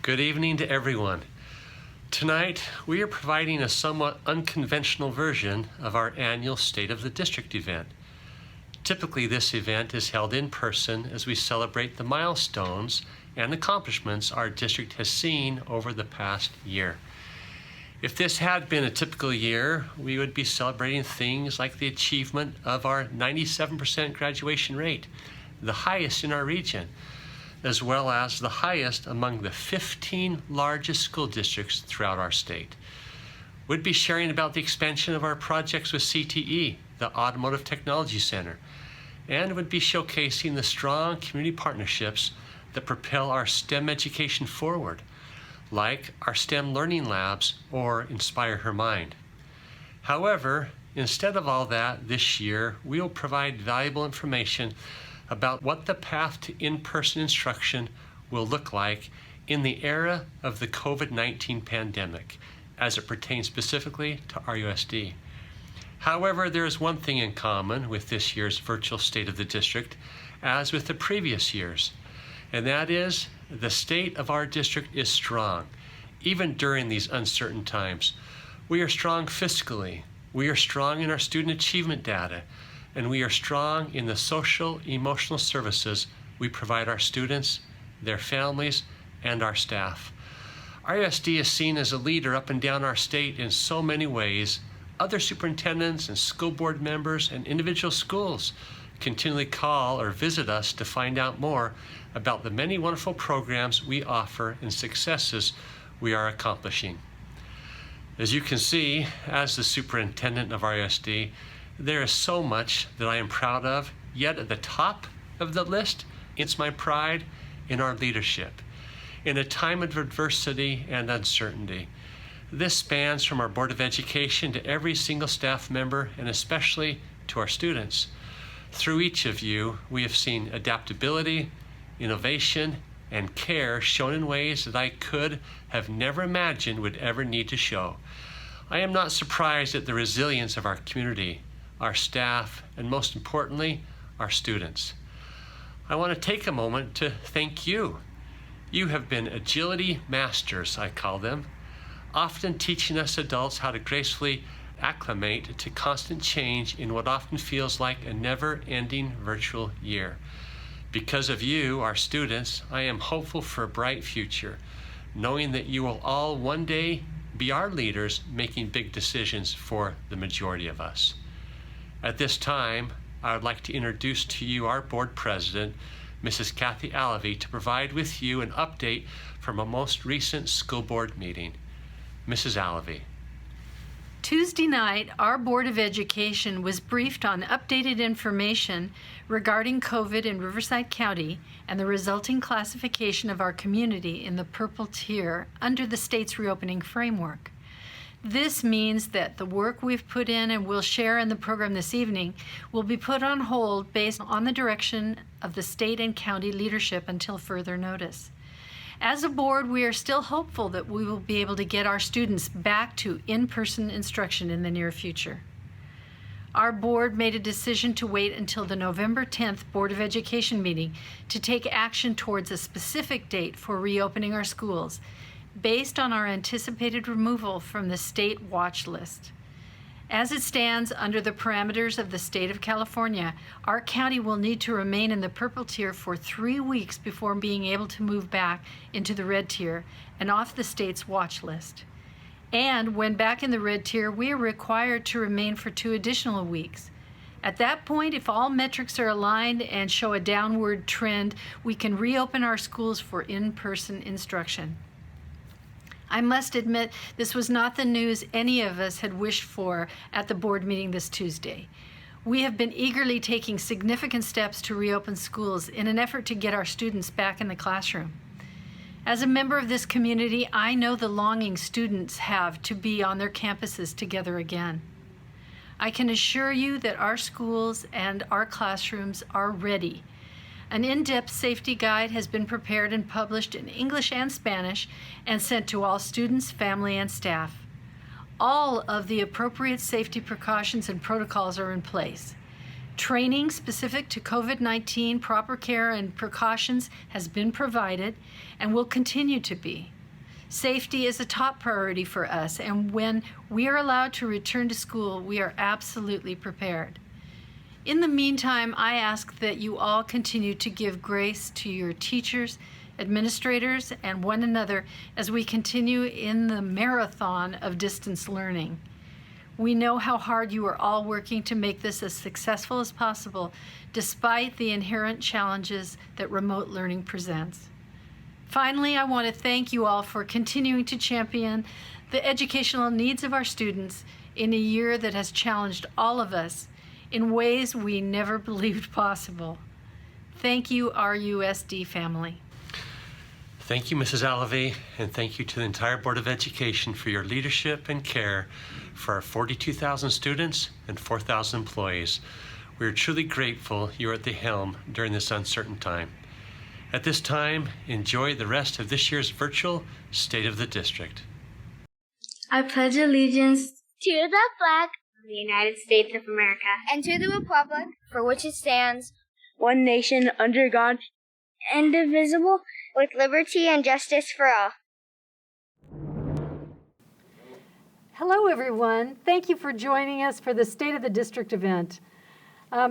Good evening to everyone. Tonight, we are providing a somewhat unconventional version of our annual State of the District event. Typically, this event is held in person as we celebrate the milestones and accomplishments our district has seen over the past year. If this had been a typical year, we would be celebrating things like the achievement of our 97% graduation rate, the highest in our region, as well as the highest among the 15 largest school districts throughout our state. We'd be sharing about the expansion of our projects with CTE, the Automotive Technology Center, and would be showcasing the strong community partnerships that propel our STEM education forward, like our STEM Learning Labs or Inspire Her Mind. However, instead of all that, this year, we will provide valuable information about what the path to in-person instruction will look like in the era of the COVID-19 pandemic, as it pertains specifically to RUSD. However, there is one thing in common with this year's virtual State of the District, as with the previous years, and that is the state of our district is strong, even during these uncertain times. We are strong fiscally, we are strong in our student achievement data, and we are strong in the social, emotional services we provide our students, their families, and our staff. RUSD is seen as a leader up and down our state in so many ways. Other superintendents and school board members and individual schools continually call or visit us to find out more about the many wonderful programs we offer and successes we are accomplishing. As you can see, as the superintendent of RUSD, there is so much that I am proud of, yet at the top of the list, it's my pride in our leadership. In a time of adversity and uncertainty, this spans from our Board of Education to every single staff member and especially to our students. Through each of you, we have seen adaptability, innovation, and care shown in ways that I could have never imagined would ever need to show. I am not surprised at the resilience of our community, our staff, and most importantly, our students. I want to take a moment to thank you. You have been agility masters, I call them, often teaching us adults how to gracefully acclimate to constant change in what often feels like a never-ending virtual year. Because of you, our students, I am hopeful for a bright future, knowing that you will all one day be our leaders making big decisions for the majority of us. At this time, I would like to introduce to you our board president, Mrs. Kathy Alavey, to provide with you an update from a most recent school board meeting. Mrs. Alavey. Tuesday night, our Board of Education was briefed on updated information regarding COVID in Riverside County and the resulting classification of our community in the purple tier under the state's reopening framework. This means that the work we've put in and will share in the program this evening will be put on hold based on the direction of the state and county leadership until further notice. As a board, we are still hopeful that we will be able to get our students back to in-person instruction in the near future. Our board made a decision to wait until the November 10th Board of Education meeting to take action towards a specific date for reopening our schools, based on our anticipated removal from the state watch list. As it stands under the parameters of the state of California, our county will need to remain in the purple tier for 3 weeks before being able to move back into the red tier and off the state's watch list. And when back in the red tier, we are required to remain for 2 additional weeks. At that point, if all metrics are aligned and show a downward trend, we can reopen our schools for in-person instruction. I must admit, this was not the news any of us had wished for at the board meeting this Tuesday. We have been eagerly taking significant steps to reopen schools in an effort to get our students back in the classroom. As a member of this community, I know the longing students have to be on their campuses together again. I can assure you that our schools and our classrooms are ready. An in-depth safety guide has been prepared and published in English and Spanish and sent to all students, family, and staff. All of the appropriate safety precautions and protocols are in place. Training specific to COVID-19 proper care and precautions has been provided and will continue to be. Safety is a top priority for us, and when we are allowed to return to school, we are absolutely prepared. In the meantime, I ask that you all continue to give grace to your teachers, administrators, and one another as we continue in the marathon of distance learning. We know how hard you are all working to make this as successful as possible, despite the inherent challenges that remote learning presents. Finally, I want to thank you all for continuing to champion the educational needs of our students in a year that has challenged all of us in ways we never believed possible. Thank you, RUSD family. Thank you, Mrs. Alavey, and thank you to the entire Board of Education for your leadership and care for our 42,000 students and 4,000 employees. We are truly grateful you are at the helm during this uncertain time. At this time, enjoy the rest of this year's virtual State of the District. I pledge allegiance to the flag of the United States of America and to the republic for which it stands, one nation under God, indivisible, with liberty and justice for all. Hello, everyone. Thank you for joining us for the State of the District event.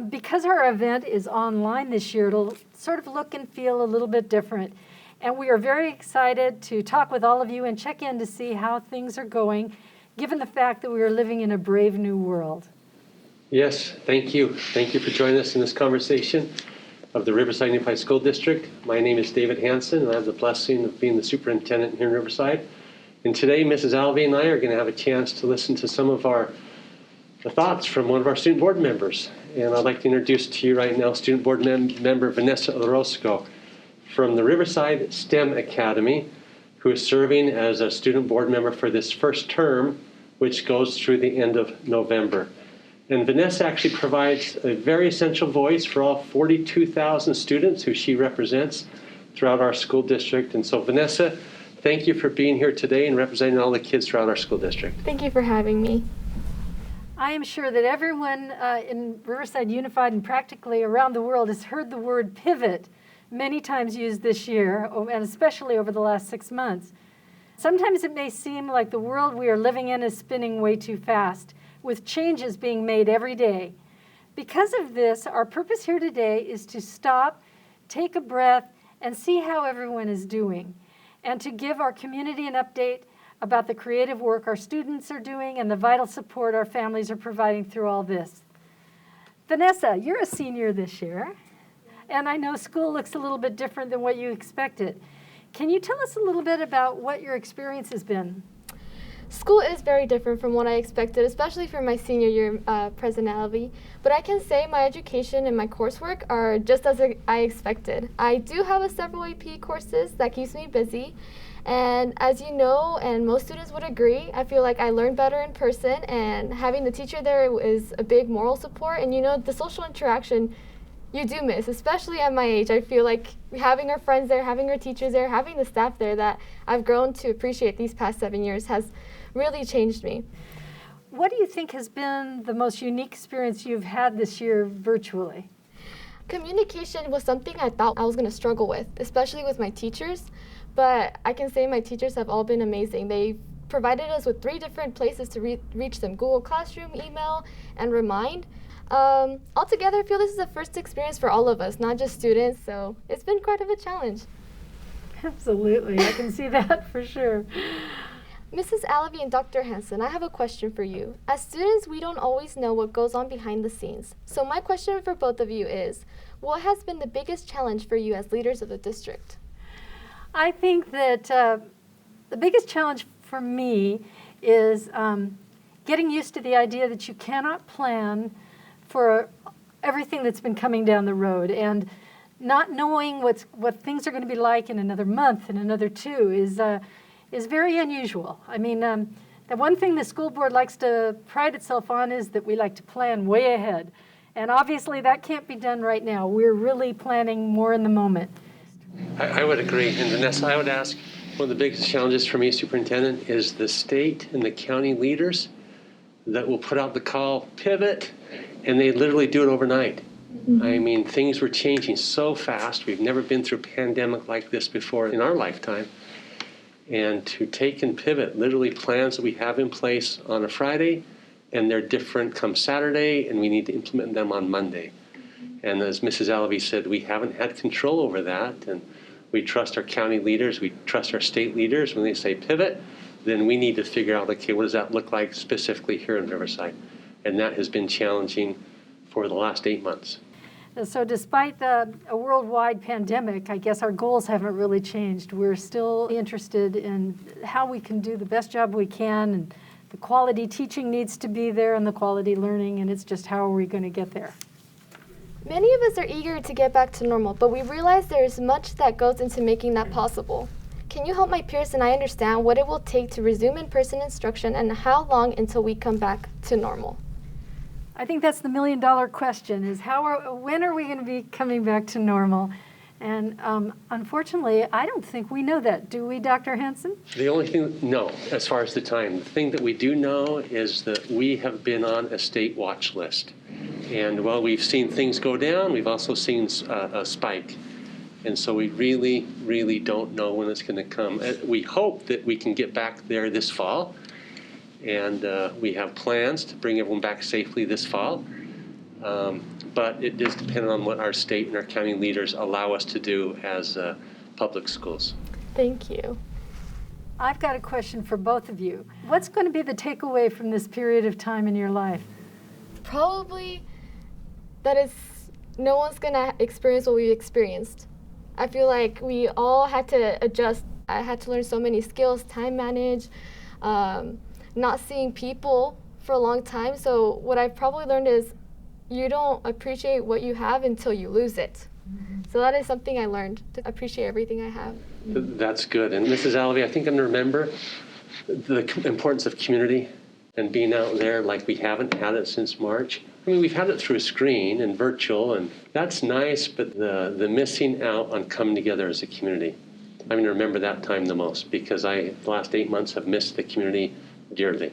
Because our event is online this year, it'll sort of look and feel a little bit different. And we are very excited to talk with all of you and check in to see how things are going, given the fact that we are living in a brave new world. Yes, thank you. Thank you for joining us in this conversation of the Riverside Unified School District. My name is David Hansen, and I have the blessing of being the superintendent here in Riverside. And today, Mrs. Alvey and I are going to have a chance to listen to some of the thoughts from one of our student board members. And I'd like to introduce to you right now student board member Vanessa Orozco from the Riverside STEM Academy, who is serving as a student board member for this first term, which goes through the end of November. And Vanessa actually provides a very essential voice for all 42,000 students who she represents throughout our school district. And so Vanessa, thank you for being here today and representing all the kids throughout our school district. Thank you for having me. I am sure that everyone in Riverside Unified and practically around the world has heard the word pivot many times used this year, and especially over the last 6 months. Sometimes it may seem like the world we are living in is spinning way too fast, with changes being made every day. Because of this, our purpose here today is to stop, take a breath, and see how everyone is doing, and to give our community an update about the creative work our students are doing and the vital support our families are providing through all this. Vanessa, you're a senior this year, and I know school looks a little bit different than what you expected. Can you tell us a little bit about what your experience has been? School is very different from what I expected, especially for my senior year personality. But I can say my education and my coursework are just as I expected. I do have several AP courses that keeps me busy. And as you know, and most students would agree, I feel like I learn better in person, and having the teacher there is a big moral support. And you know, the social interaction you do miss, especially at my age. I feel like having our friends there, having our teachers there, having the staff there that I've grown to appreciate these past 7 years has really changed me. What do you think has been the most unique experience you've had this year virtually? Communication was something I thought I was going to struggle with, especially with my teachers. But I can say my teachers have all been amazing. They provided us with 3 different places to reach them: Google Classroom, email, and Remind. Altogether, I feel this is a first experience for all of us, not just students, so it's been quite of a challenge. Absolutely, I can see that for sure. Mrs. Alavey and Dr. Hansen, I have a question for you. As students, we don't always know what goes on behind the scenes. So my question for both of you is, what has been the biggest challenge for you as leaders of the district? I think that the biggest challenge for me is getting used to the idea that you cannot plan for everything that's been coming down the road, and not knowing what things are going to be like in another month and another 2 is very unusual. I mean, the one thing the school board likes to pride itself on is that we like to plan way ahead, and obviously that can't be done right now. We're really planning more in the moment. I would agree. And Vanessa, I would ask, one of the biggest challenges for me, Superintendent, is the state and the county leaders that will put out the call, pivot, and they literally do it overnight. Mm-hmm. I mean, things were changing so fast. We've never been through a pandemic like this before in our lifetime. and to take and pivot literally plans that we have in place on a Friday, and they're different come Saturday, and we need to implement them on Monday. And as Mrs. Alavi said, we haven't had control over that, and we trust our county leaders, we trust our state leaders. When they say pivot, then we need to figure out, okay, what does that look like specifically here in Riverside? And that has been challenging for the last 8 months. So despite a worldwide pandemic, I guess our goals haven't really changed. We're still interested in how we can do the best job we can, and the quality teaching needs to be there and the quality learning, and it's just how are we going to get there? Many of us are eager to get back to normal, but we realize there is much that goes into making that possible. Can you help my peers and I understand what it will take to resume in-person instruction and how long until we come back to normal? I think that's the million-dollar question, is when are we going to be coming back to normal? And unfortunately, I don't think we know that. Do we, Dr. Hansen? The only thing, no, as far as the time. The thing that we do know is that we have been on a state watch list. And while we've seen things go down, we've also seen a spike. And so we really, really don't know when it's going to come. We hope that we can get back there this fall. And we have plans to bring everyone back safely this fall. But it does depend on what our state and our county leaders allow us to do as public schools. Thank you. I've got a question for both of you. What's going to be the takeaway from this period of time in your life? Probably that no one's going to experience what we experienced. I feel like we all had to adjust. I had to learn so many skills, time manage, not seeing people for a long time. So what I've probably learned is you don't appreciate what you have until you lose it. Mm-hmm. So that is something I learned, to appreciate everything I have. That's good. And Mrs. Alavi, I think I'm going to remember the importance of community and being out there like we haven't had it since March. I mean, we've had it through a screen and virtual, and that's nice, but the missing out on coming together as a community, I'm going to remember that time the most, because the last 8 months have missed the community dearly.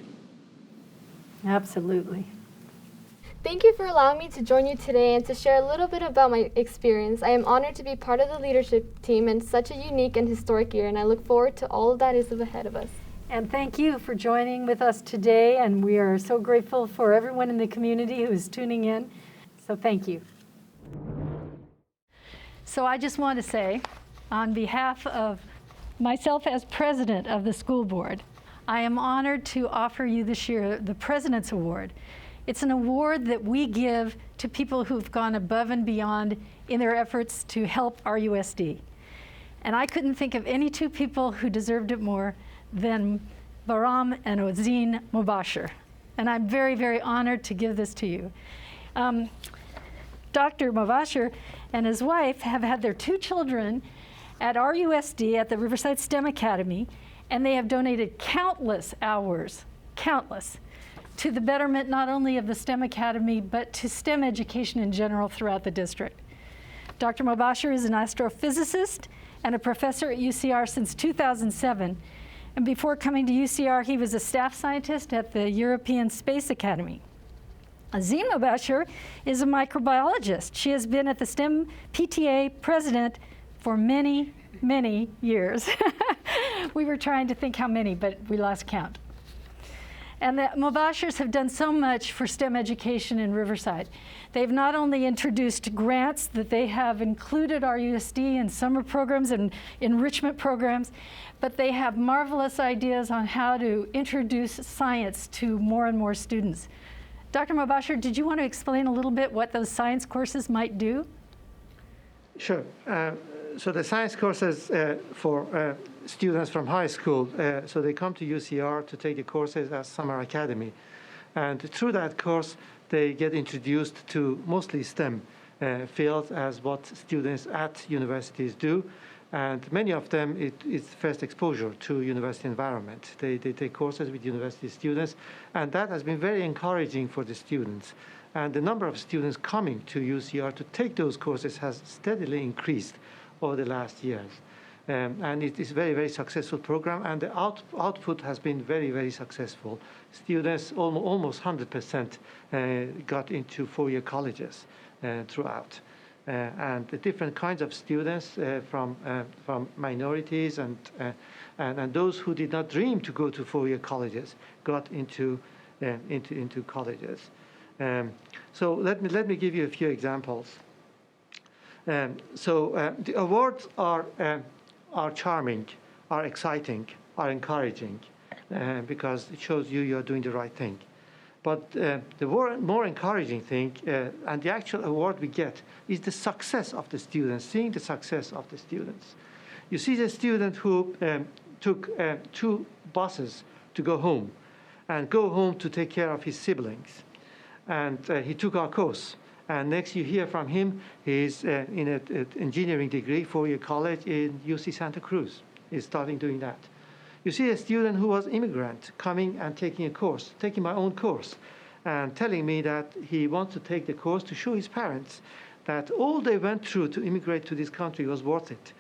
Absolutely. Thank you for allowing me to join you today and to share a little bit about my experience. I am honored to be part of the leadership team in such a unique and historic year, and I look forward to all that is ahead of us. And thank you for joining with us today, and we are so grateful for everyone in the community who is tuning in. So thank you. So I just want to say, on behalf of myself as president of the school board, I am honored to offer you this year the President's Award. It's an award that we give to people who've gone above and beyond in their efforts to help RUSD. And I couldn't think of any two people who deserved it more than Bahram and Ozine Mubashir. And I'm very, very honored to give this to you. Dr. Mubashir and his wife have had their 2 children at RUSD at the Riverside STEM Academy, and they have donated countless hours, to the betterment not only of the STEM Academy, but to STEM education in general throughout the district. Dr. Mubashir is an astrophysicist and a professor at UCR since 2007. And before coming to UCR, he was a staff scientist at the European Space Academy. Azim Mubashir is a microbiologist. She has been at the STEM PTA president for many, many years. We were trying to think how many, but we lost count. And the Mubashirs have done so much for STEM education in Riverside. They've not only introduced grants that they have included RUSD in summer programs and enrichment programs, but they have marvelous ideas on how to introduce science to more and more students. Dr. Mubashir, did you want to explain a little bit what those science courses might do? Sure. So the science courses for students from high school, so they come to UCR to take the courses at Summer Academy. And through that course, they get introduced to mostly STEM fields as what students at universities do. And many of them, it's first exposure to university environment. They take courses with university students, and that has been very encouraging for the students. And the number of students coming to UCR to take those courses has steadily increased over the last years. And it is a very, very successful program, and the output has been very, very successful. Students, almost 100% got into 4-year colleges throughout. and the different kinds of students from minorities and those who did not dream to go to four-year colleges got into colleges. So let me give you a few examples. The awards are charming, are exciting, are encouraging, because it shows you're doing the right thing. But the more encouraging thing, and the actual award we get, is the success of the students, seeing the success of the students. You see the student who took 2 buses to go home, and go home to take care of his siblings. And he took our course. And next you hear from him, he's in an engineering degree, 4-year college in UC Santa Cruz. He's starting doing that. You see a student who was immigrant coming and taking a course, taking my own course, and telling me that he wants to take the course to show his parents that all they went through to immigrate to this country was worth it.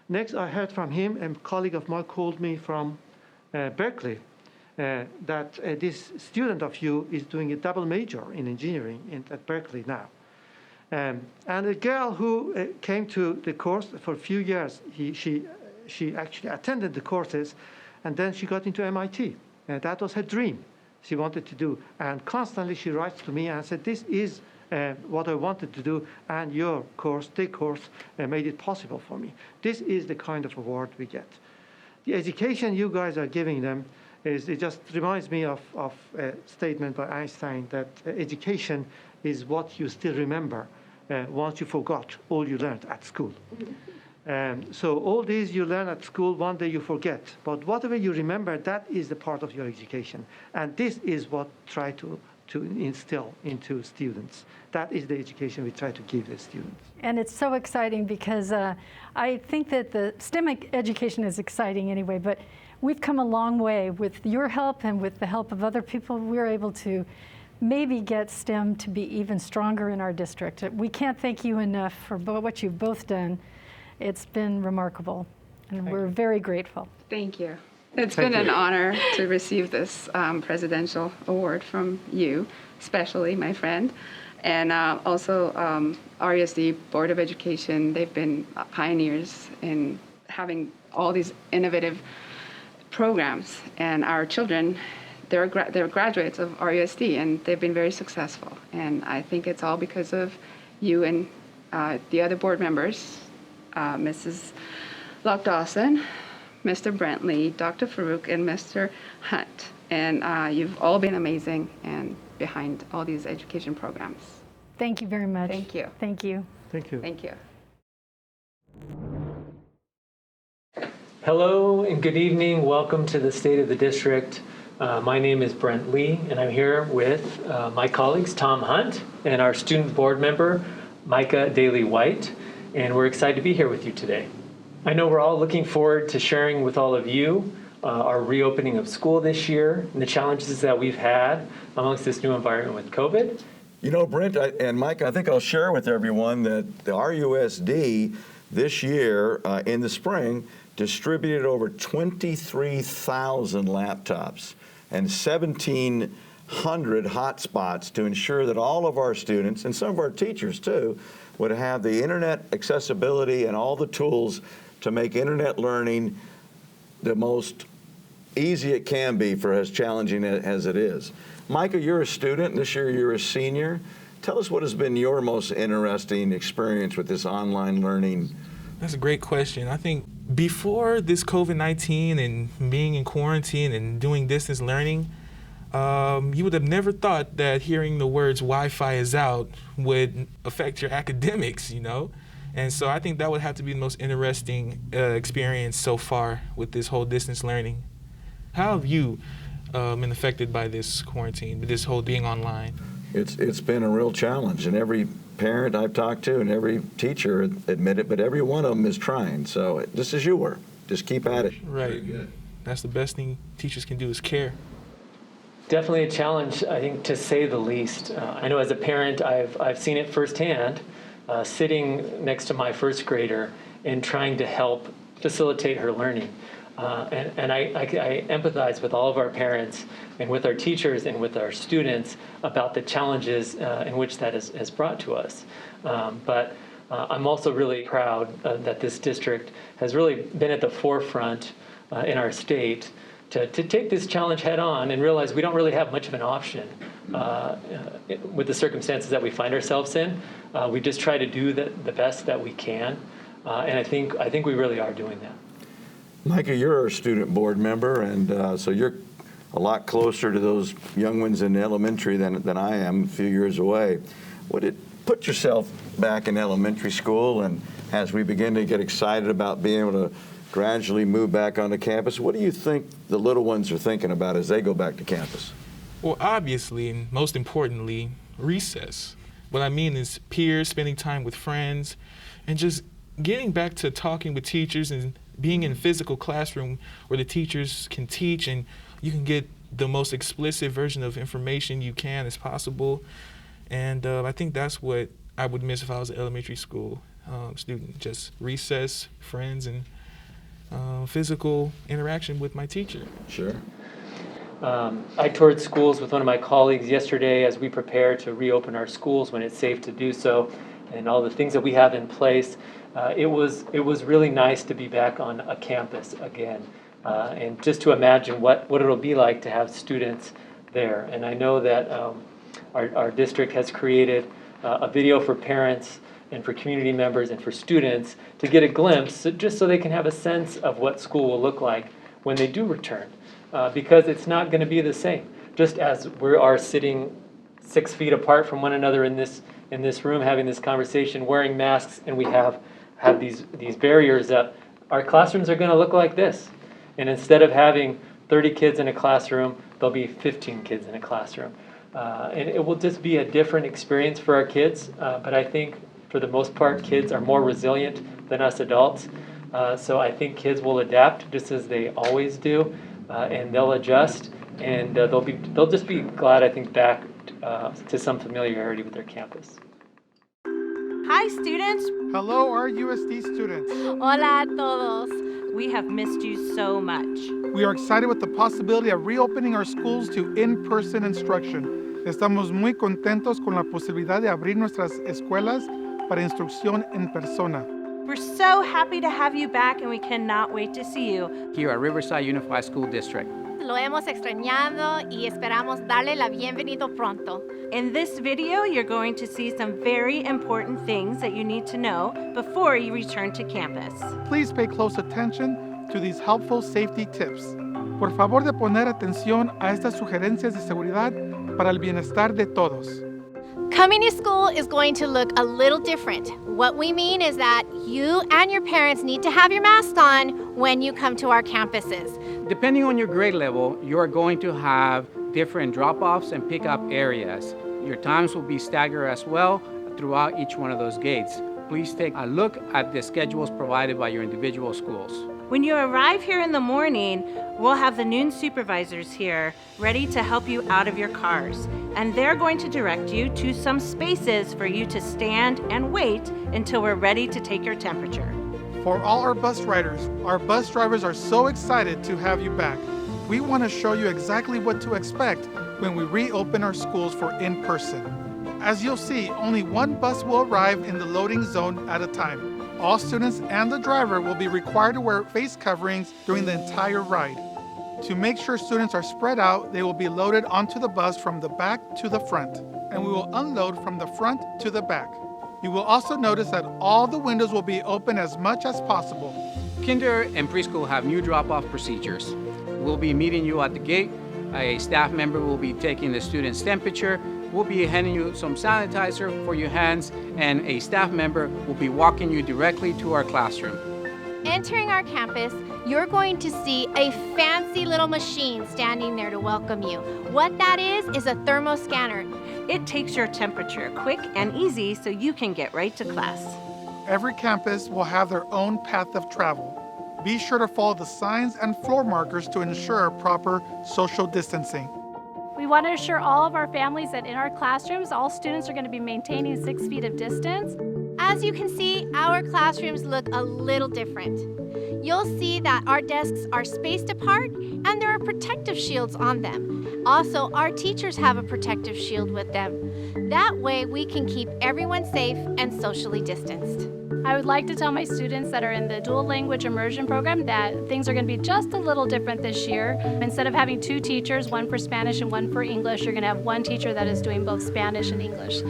Next, I heard from him, a colleague of mine called me from Berkeley, that this student of you is doing a double major in engineering at Berkeley now. And a girl who came to the course for a few years, she actually attended the courses, and then she got into MIT. That was her dream. She wanted to do. And constantly she writes to me and said, this is what I wanted to do, and your course, the course, made it possible for me. This is the kind of award we get. The education you guys are giving them it just reminds me of a statement by Einstein that education is what you still remember once you forgot all you learned at school. So all these you learn at school, one day you forget. But whatever you remember, that is the part of your education. And this is what try to instill into students. That is the education we try to give the students. And it's so exciting because I think that the STEM education is exciting anyway, but we've come a long way. With your help and with the help of other people, we're able to maybe get STEM to be even stronger in our district. We can't thank you enough for what you've both done. It's been remarkable, and we're very grateful. Thank you. It's been an honor to receive this presidential award from you, especially my friend, and also RUSD Board of Education. They've been pioneers in having all these innovative programs, and our children, they're graduates of RUSD, and they've been very successful. And I think it's all because of you and the other board members, Mrs. Lock-Dawson, Mr. Brentley, Dr. Farouk, and Mr. Hunt. And you've all been amazing and behind all these education programs. Thank you very much. Thank you. Thank you. Thank you. Thank you. Hello and good evening. Welcome to the State of the District. My name is Brent Lee, and I'm here with my colleagues, Tom Hunt, and our student board member, Micah Daly-White, and we're excited to be here with you today. I know we're all looking forward to sharing with all of you our reopening of school this year and the challenges that we've had amongst this new environment with COVID. You know, Brent and Mike, I think I'll share with everyone that the RUSD this year in the spring distributed over 23,000 laptops and 1,700 hotspots to ensure that all of our students, and some of our teachers too, would have the internet accessibility and all the tools to make internet learning the most easy it can be for as challenging as it is. Micah, you're a student, and this year you're a senior. Tell us what has been your most interesting experience with this online learning. That's a great question. I think before this COVID-19 and being in quarantine and doing distance learning, you would have never thought that hearing the words Wi-Fi is out would affect your academics, you know? And so I think that would have to be the most interesting experience so far with this whole distance learning. How have you been affected by this quarantine, this whole being online? It's been a real challenge, and every parent I've talked to and every teacher admit it, but every one of them is trying. So just as you were, just keep at it. Right. That's the best thing teachers can do is care. Definitely a challenge, I think, to say the least. I know as a parent, I've seen it firsthand, sitting next to my first grader and trying to help facilitate her learning. And I empathize with all of our parents and with our teachers and with our students about the challenges in which that has brought to us. But I'm also really proud that this district has really been at the forefront in our state to take this challenge head on and realize we don't really have much of an option with the circumstances that we find ourselves in. We just try to do the best that we can, and I think we really are doing that. Micah, you're a student board member, and so you're a lot closer to those young ones in elementary than I am, a few years away. Would it put yourself back in elementary school, and as we begin to get excited about being able to gradually move back onto campus, what do you think the little ones are thinking about as they go back to campus? Well, obviously, and most importantly, recess. What I mean is peers, spending time with friends, and just getting back to talking with teachers and being in a physical classroom where the teachers can teach and you can get the most explicit version of information you can as possible. And I think that's what I would miss if I was an elementary school student, just recess, friends, and physical interaction with my teacher. Sure. I toured schools with one of my colleagues yesterday as we prepare to reopen our schools when it's safe to do so, and all the things that we have in place. It was really nice to be back on a campus again, and just to imagine what it'll be like to have students there. And I know that our district has created a video for parents and for community members and for students to get a glimpse, just so they can have a sense of what school will look like when they do return, because it's not going to be the same. Just as we are sitting 6 feet apart from one another in this room having this conversation, wearing masks, and we have these barriers up, our classrooms are going to look like this. And instead of having 30 kids in a classroom, there'll be 15 kids in a classroom. And it will just be a different experience for our kids, but I think for the most part, kids are more resilient than us adults. So I think kids will adapt just as they always do, and they'll adjust, and they'll just be glad, I think, back to some familiarity with their campus. Hi, students. Hello, RUSD students. Hola a todos. We have missed you so much. We are excited with the possibility of reopening our schools to in-person instruction. Estamos muy contentos con la posibilidad de abrir nuestras escuelas para instrucción en persona. We're so happy to have you back, and we cannot wait to see you here at Riverside Unified School District. Lo hemos extrañado y esperamos darle la bienvenido pronto. In this video, you're going to see some very important things that you need to know before you return to campus. Please pay close attention to these helpful safety tips. Por favor de poner atención a estas sugerencias de seguridad para el bienestar de todos. Coming to school is going to look a little different. What we mean is that you and your parents need to have your mask on when you come to our campuses. Depending on your grade level, you are going to have different drop-offs and pick-up areas. Your times will be staggered as well throughout each one of those gates. Please take a look at the schedules provided by your individual schools. When you arrive here in the morning, we'll have the noon supervisors here ready to help you out of your cars. And they're going to direct you to some spaces for you to stand and wait until we're ready to take your temperature. For all our bus drivers are so excited to have you back. We want to show you exactly what to expect when we reopen our schools for in-person. As you'll see, only one bus will arrive in the loading zone at a time. All students and the driver will be required to wear face coverings during the entire ride. To make sure students are spread out, they will be loaded onto the bus from the back to the front, and we will unload from the front to the back. You will also notice that all the windows will be open as much as possible. Kinder and preschool have new drop-off procedures. We'll be meeting you at the gate. A staff member will be taking the student's temperature. We'll be handing you some sanitizer for your hands, and a staff member will be walking you directly to our classroom. Entering our campus, you're going to see a fancy little machine standing there to welcome you. What that is a thermoscanner. It takes your temperature quick and easy so you can get right to class. Every campus will have their own path of travel. Be sure to follow the signs and floor markers to ensure proper social distancing. We want to assure all of our families that in our classrooms, all students are going to be maintaining 6 feet of distance. As you can see, our classrooms look a little different. You'll see that our desks are spaced apart and there are protective shields on them. Also, our teachers have a protective shield with them. That way we can keep everyone safe and socially distanced. I would like to tell my students that are in the dual language immersion program that things are going to be just a little different this year. Instead of having 2 teachers, one for Spanish and one for English, you're going to have one teacher that is doing both Spanish and English.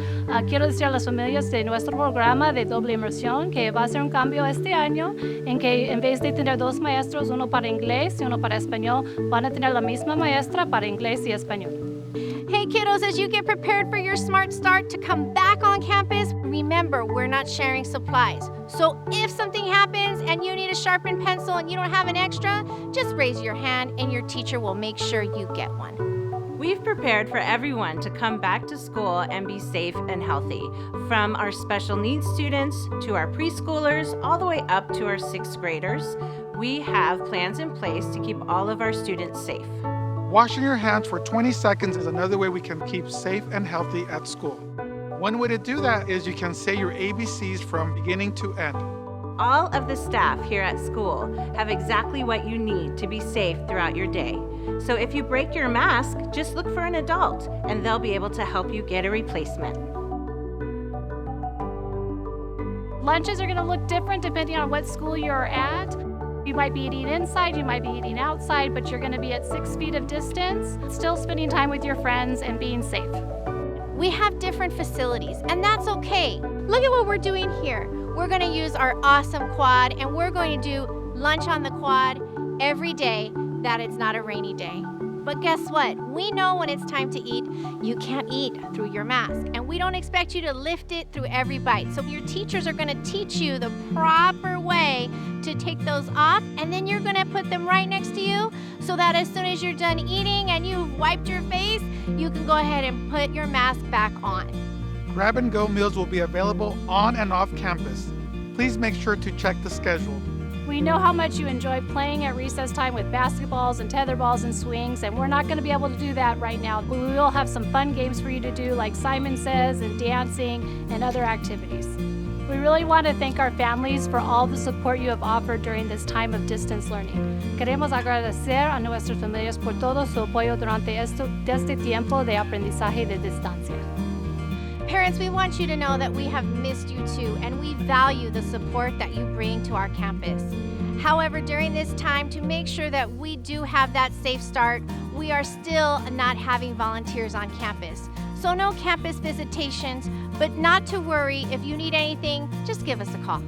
Quiero decir a las familias de nuestro programa de doble inmersión que va a ser un cambio este año en que en vez de tener 2 maestros, uno para inglés y uno para español, van a tener la misma maestra para inglés y español. Hey kiddos, as you get prepared for your smart start to come back on campus, remember we're not sharing supplies. So if something happens and you need a sharpened pencil and you don't have an extra, just raise your hand and your teacher will make sure you get one. We've prepared for everyone to come back to school and be safe and healthy, from our special needs students to our preschoolers, all the way up to our 6th graders. We have plans in place to keep all of our students safe. Washing your hands for 20 seconds is another way we can keep safe and healthy at school. One way to do that is you can say your ABCs from beginning to end. All of the staff here at school have exactly what you need to be safe throughout your day. So if you break your mask, just look for an adult and they'll be able to help you get a replacement. Lunches are going to look different depending on what school you're at. You might be eating inside, you might be eating outside, but you're going to be at 6 feet of distance, still spending time with your friends and being safe. We have different facilities, and that's okay. Look at what we're doing here. We're going to use our awesome quad, and we're going to do lunch on the quad every day that it's not a rainy day. But guess what? We know when it's time to eat, you can't eat through your mask, and we don't expect you to lift it through every bite. So your teachers are going to teach you the proper way to take those off, and then you're going to put them right next to you so that as soon as you're done eating and you've wiped your face, you can go ahead and put your mask back on. Grab-and-go meals will be available on and off campus. Please make sure to check the schedule. We know how much you enjoy playing at recess time with basketballs and tetherballs and swings, and we're not going to be able to do that right now. We will have some fun games for you to do, like Simon Says and dancing and other activities. We really want to thank our families for all the support you have offered during this time of distance learning. Queremos agradecer a nuestras familias por todo su apoyo durante este tiempo de aprendizaje de distancia. Parents, we want you to know that we have missed you too, and we value the support that you bring to our campus. However, during this time, to make sure that we do have that safe start, we are still not having volunteers on campus. So no campus visitations, but not to worry. If you need anything, just give us a call.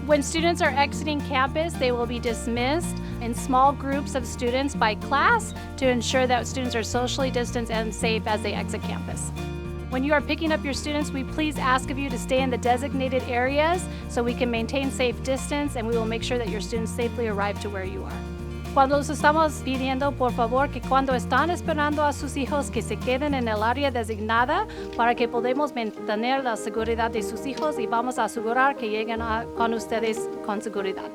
When students are exiting campus, they will be dismissed in small groups of students by class to ensure that students are socially distanced and safe as they exit campus. When you are picking up your students, we please ask of you to stay in the designated areas so we can maintain safe distance, and we will make sure that your students safely arrive to where you are. Cuando los estamos pidiendo, por favor, que cuando están esperando a sus hijos que se queden en el área designada para que podamos mantener la seguridad de sus hijos y vamos a asegurar que lleguen con ustedes con seguridad.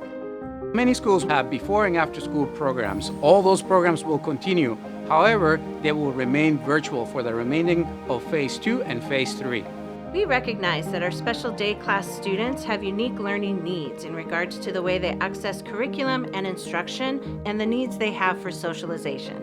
Many schools have before and after school programs. All those programs will continue. However, they will remain virtual for the remaining of Phase 2 and Phase 3. We recognize that our special day class students have unique learning needs in regards to the way they access curriculum and instruction and the needs they have for socialization.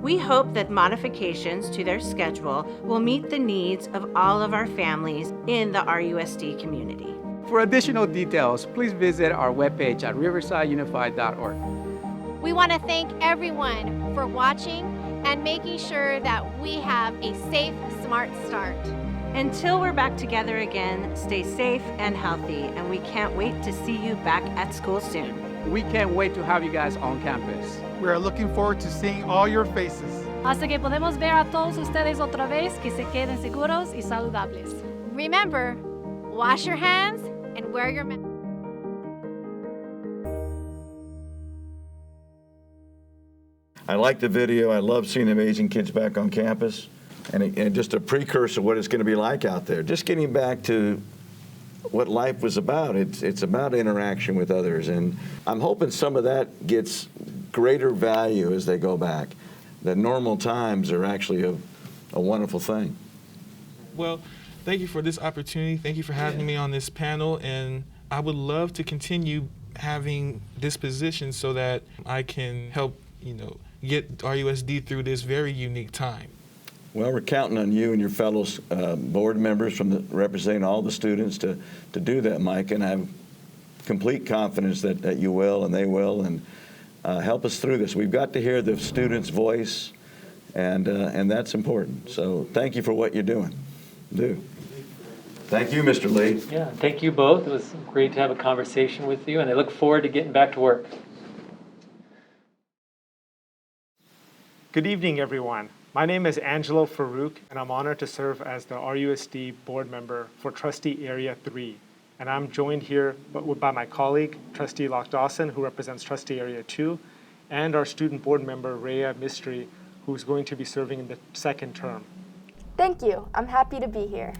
We hope that modifications to their schedule will meet the needs of all of our families in the RUSD community. For additional details, please visit our webpage at riversideunified.org. We want to thank everyone for watching and making sure that we have a safe, smart start. Until we're back together again, stay safe and healthy, and we can't wait to see you back at school soon. We can't wait to have you guys on campus. We are looking forward to seeing all your faces. Hasta que podemos ver a todos ustedes otra vez, que se queden seguros y saludables. Remember, wash your hands and wear your mask. I like the video. I love seeing amazing kids back on campus. And just a precursor of what it's going to be like out there. Just getting back to what life was about. It's about interaction with others. And I'm hoping some of that gets greater value as they go back. That normal times are actually a wonderful thing. Well, thank you for this opportunity. Thank you for having me on this panel. And I would love to continue having this position so that I can help, get RUSD through this very unique time. Well, we're counting on you and your fellow board members representing all the students to do that, Mike, and I have complete confidence that you will and they will, and help us through this. We've got to hear the students' voice, and that's important. So thank you for what you're doing. Thank you, Mr. Lee. Yeah, thank you both. It was great to have a conversation with you, and I look forward to getting back to work. Good evening, everyone. My name is Angelo Farouk, and I'm honored to serve as the RUSD board member for Trustee Area 3. And I'm joined here by my colleague, Trustee Lock-Dawson, who represents Trustee Area 2, and our student board member, Rhea Mistry, who's going to be serving in the second term. Thank you. I'm happy to be here.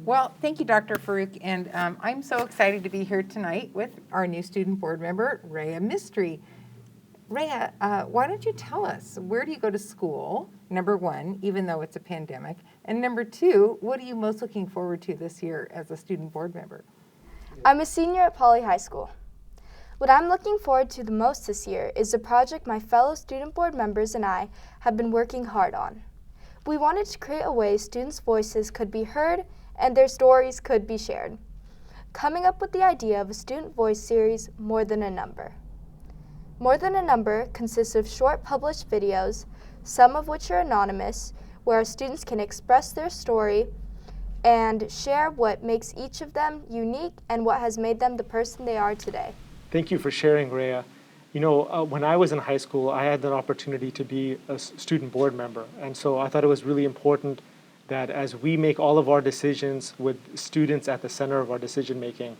Well, thank you, Dr. Farouk, and I'm so excited to be here tonight with our new student board member, Rhea Mistry. Rhea, why don't you tell us, where do you go to school, number one, even though it's a pandemic, and number two, what are you most looking forward to this year as a student board member? I'm a senior at Poly High School. What I'm looking forward to the most this year is the project my fellow student board members and I have been working hard on. We wanted to create a way students' voices could be heard and their stories could be shared, coming up with the idea of a student voice series, More Than a Number. More Than a Number consists of short published videos, some of which are anonymous, where our students can express their story and share what makes each of them unique and what has made them the person they are today. Thank you for sharing, Rhea. You know, when I was in high school, I had an opportunity to be a student board member, and so I thought it was really important that as we make all of our decisions with students at the center of our decision making,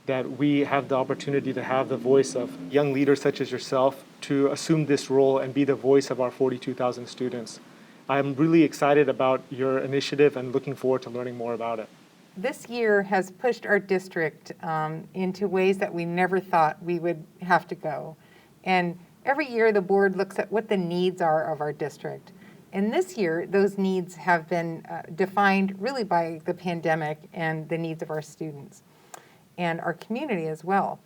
that we have the opportunity to have the voice of young leaders such as yourself to assume this role and be the voice of our 42,000 students. I'm really excited about your initiative and looking forward to learning more about it. This year has pushed our district into ways that we never thought we would have to go. And every year the board looks at what the needs are of our district. And this year, those needs have been defined really by the pandemic and the needs of our students and our community as well.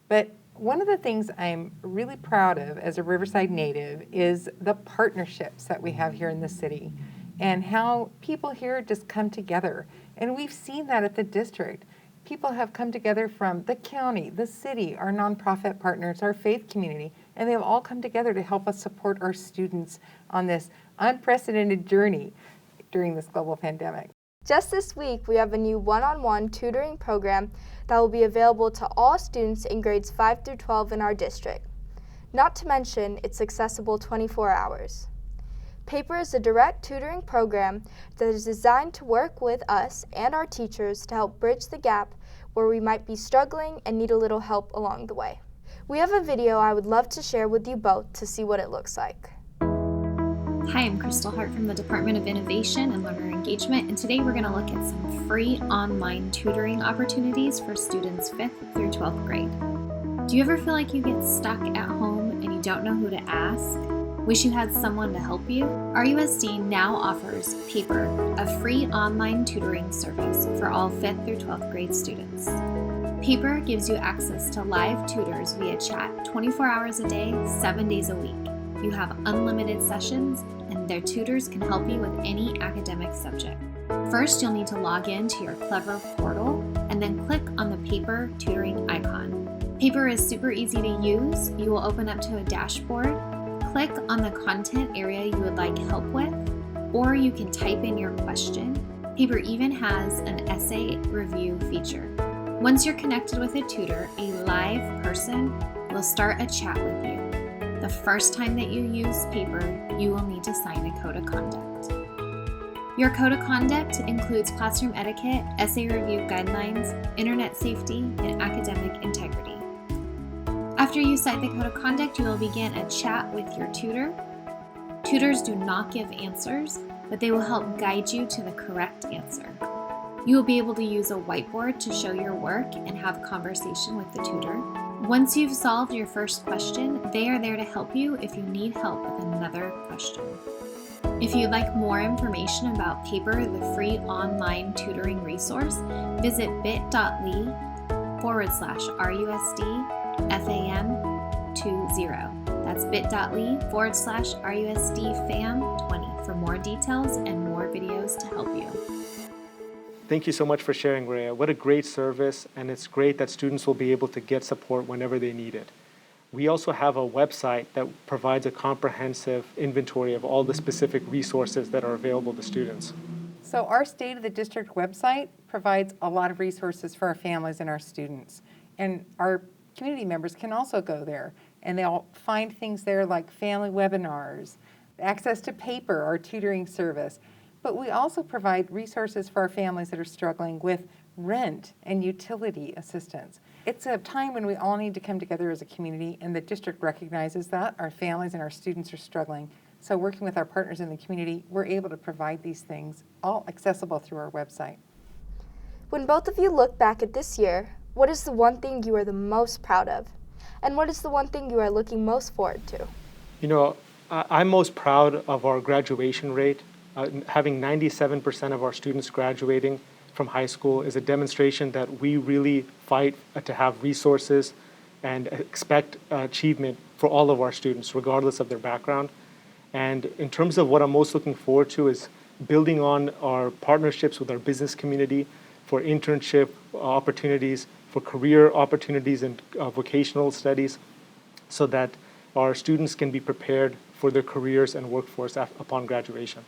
But one of the things I'm really proud of as a Riverside native is the partnerships that we have here in the city and how people here just come together. And we've seen that at the district. People have come together from the county, the city, our nonprofit partners, our faith community, and they've all come together to help us support our students on this unprecedented journey during this global pandemic. Just this week, we have a new one-on-one tutoring program that will be available to all students in grades 5 through 12 in our district. Not to mention, it's accessible 24 hours. Paper is a direct tutoring program that is designed to work with us and our teachers to help bridge the gap where we might be struggling and need a little help along the way. We have a video I would love to share with you both to see what it looks like. Hi, I'm Crystal Hart from the Department of Innovation and Learner Engagement, and today we're going to look at some free online tutoring opportunities for students 5th through 12th grade. Do you ever feel like you get stuck at home and you don't know who to ask? Wish you had someone to help you? RUSD now offers Paper, a free online tutoring service for all 5th through 12th grade students. Paper gives you access to live tutors via chat 24 hours a day, 7 days a week. You have unlimited sessions, and their tutors can help you with any academic subject. First, you'll need to log in to your Clever portal and then click on the Paper tutoring icon. Paper is super easy to use. You will open up to a dashboard, click on the content area you would like help with, or you can type in your question. Paper even has an essay review feature. Once you're connected with a tutor, a live person will start a chat with you. The first time that you use Paper, you will need to sign a code of conduct. Your code of conduct includes classroom etiquette, essay review guidelines, internet safety, and academic integrity. After you sign the code of conduct, you will begin a chat with your tutor. Tutors do not give answers, but they will help guide you to the correct answer. You will be able to use a whiteboard to show your work and have a conversation with the tutor. Once you've solved your first question, they are there to help you if you need help with another question. If you'd like more information about Paper, the free online tutoring resource, visit bit.ly/RUSD FAM20. That's bit.ly/RUSDFAM20 for more details and more videos to help you. Thank you so much for sharing, Rhea. What a great service, and it's great that students will be able to get support whenever they need it. We also have a website that provides a comprehensive inventory of all the specific resources that are available to students. So our State of the District website provides a lot of resources for our families and our students. And our community members can also go there, and they'll find things there like family webinars, access to paper, our tutoring service. But we also provide resources for our families that are struggling with rent and utility assistance. It's a time when we all need to come together as a community, and the district recognizes that our families and our students are struggling. So working with our partners in the community, we're able to provide these things all accessible through our website. When both of you look back at this year, what is the one thing you are the most proud of? And what is the one thing you are looking most forward to? You know, I'm most proud of our graduation rate. Having 97% of our students graduating from high school is a demonstration that we really fight to have resources and expect achievement for all of our students, regardless of their background. And in terms of what I'm most looking forward to is building on our partnerships with our business community for internship opportunities, for career opportunities and vocational studies, so that our students can be prepared for their careers and workforce upon graduation.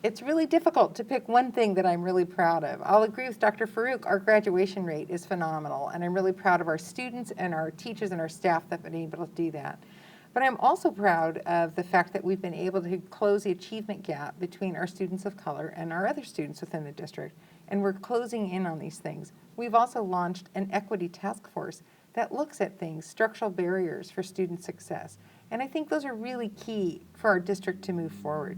It's really difficult to pick one thing that I'm really proud of. I'll agree with Dr. Farouk, our graduation rate is phenomenal, and I'm really proud of our students and our teachers and our staff that have been able to do that. But I'm also proud of the fact that we've been able to close the achievement gap between our students of color and our other students within the district, and we're closing in on these things. We've also launched an equity task force that looks at things, structural barriers for student success, and I think those are really key for our district to move forward.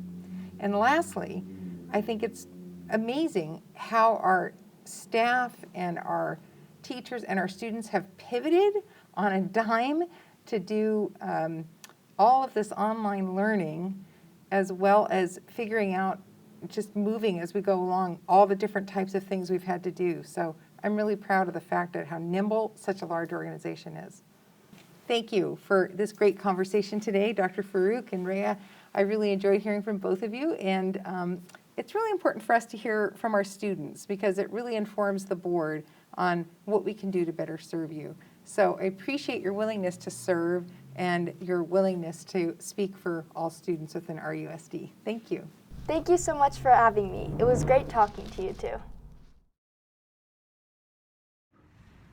And lastly, I think it's amazing how our staff and our teachers and our students have pivoted on a dime to do all of this online learning, as well as figuring out, just moving as we go along, all the different types of things we've had to do. So I'm really proud of the fact that how nimble such a large organization is. Thank you for this great conversation today, Dr. Farouk and Rhea. I really enjoyed hearing from both of you, and it's really important for us to hear from our students because it really informs the board on what we can do to better serve you. So I appreciate your willingness to serve and your willingness to speak for all students within RUSD. Thank you. Thank you so much for having me. It was great talking to you too.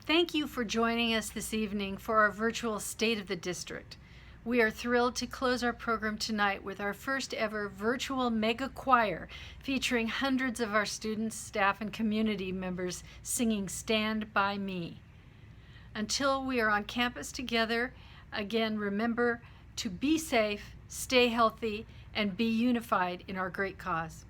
Thank you for joining us this evening for our virtual State of the District. We are thrilled to close our program tonight with our first ever virtual mega choir featuring hundreds of our students, staff, and community members singing Stand By Me. Until we are on campus together, again, remember to be safe, stay healthy, and be unified in our great cause.